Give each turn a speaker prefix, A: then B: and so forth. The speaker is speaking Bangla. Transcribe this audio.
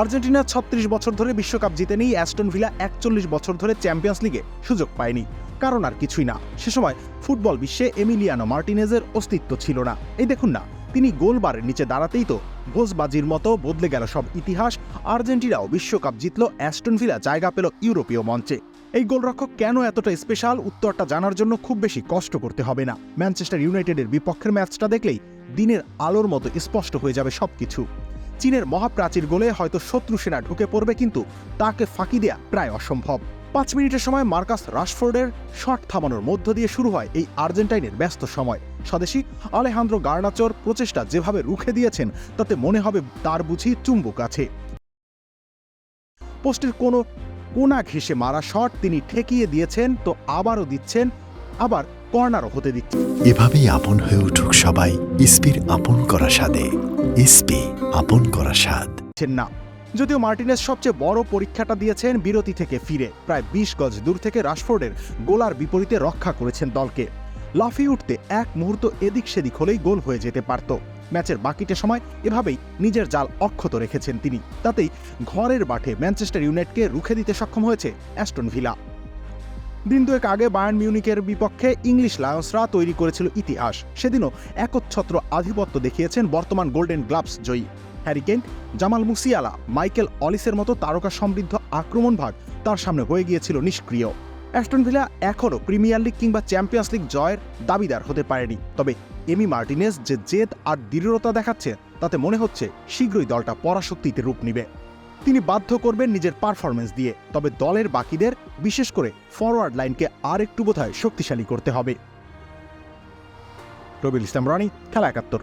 A: আর্জেন্টিনা ৩৬ বছর ধরে বিশ্বকাপ জিতেনি, অ্যাস্টন ভিলা ৪১ বছর ধরে চ্যাম্পিয়ন্স লিগে সুযোগ পায়নি। কারণ আর কিছুই না, সে সময় ফুটবল বিশ্বে এমিলিয়ানো মার্টিনেজের অস্তিত্ব ছিল না। এই দেখুন না, তিনি গোলবারের নিচে দাঁড়াতেই তো ভোজবাজির মতো বদলে গেল সব ইতিহাস। আর্জেন্টিনাও বিশ্বকাপ জিতল, অ্যাস্টন ভিলা জায়গা পেল ইউরোপীয় মঞ্চে। এই গোলরক্ষক কেন এতটা স্পেশাল, উত্তরটা জানার জন্য খুব বেশি কষ্ট করতে হবে না। ম্যানচেস্টার ইউনাইটেডের বিপক্ষের ম্যাচটা দেখলেই দিনের আলোর মতো স্পষ্ট হয়ে যাবে সবকিছু। চীনের মহাপ্রাচীর গোলে হয়তো শত্রু সেনা ঢুকে পড়বে, কিন্তু তাকে ফাঁকি দেয়া প্রায় অসম্ভব। ৫ মিনিটের সময় মার্কাস রাশফোর্ডের শট থামানোর মধ্য দিয়ে শুরু হয় এই আর্জেন্টাইনের ব্যস্ত সময়। স্বদেশী আলেহান্দ্রো গার্নাচোর প্রচেষ্টা যেভাবে রুখে দিয়েছেন, তাতে মনে হবে তার বুঝি চুম্বক আছে। পোস্টের কোনো কোনা ঘেঁষে মারা শট তিনি ঠেকিয়ে দিয়েছেন, তো আবারও দিচ্ছেন, আবার কর্নারও হতে দিচ্ছেন।
B: এভাবেই আপন হয়ে উঠুক সবাই ইসপির আপন করা স্বাদে। ইসপি, আপন করা স্বাদ।
A: না, যদিও মার্টিনেজ সবচেয়ে বড় পরীক্ষাটা দিয়েছেন বিরতি থেকে ফিরে। প্রায় ২০ গজ দূর থেকে রাশফোর্ডের গোলার বিপরীতে রক্ষা করেছেন দলকে। লাফিয়ে উঠতে এক মুহূর্ত এদিক সেদিক হলেই গোল হয়ে যেতে পারত। ম্যাচের বাকিটা সময় এভাবেই নিজের জাল অক্ষত রেখেছেন তিনি। তাতেই ঘরের মাঠে ম্যানচেস্টার ইউনাইটেডকে রুখে দিতে সক্ষম হয়েছে অ্যাস্টন ভিলা। দিন দুয়েক আগে বায়ার্ন মিউনিখের বিপক্ষে ইংলিশ লায়ন্সরা তৈরি করেছিল ইতিহাস। সেদিনও একচ্ছত্র আধিপত্য দেখিয়েছেন বর্তমান গোল্ডেন গ্লাভস জয়ী Harry Kane, Jamal Musiala, Michael অলিসের মতো তারকা সমৃদ্ধ আক্রমণভাগ তার সামনে হয়ে গিয়েছিল নিষ্ক্রিয়। অ্যাস্টন ভিলা এখনও প্রিমিয়ার লিগ কিংবা চ্যাম্পিয়ন্স লিগ জয়ের দাবিদার হতে পারেনি, তবে এমি মার্টিনেজ যে জেদ আর দৃঢ়তা দেখাচ্ছে, তাতে মনে হচ্ছে শীঘ্রই দলটা পরাশক্তিতে রূপ নিবে। তিনি বাধ্য করবেন নিজের পারফরমেন্স দিয়ে, তবে দলের বাকিদের, বিশেষ করে ফরওয়ার্ড লাইনকে আর একটু বোধহয় শক্তিশালী করতে হবে। রবিউল ইসলাম রনি, খেলা ৭১।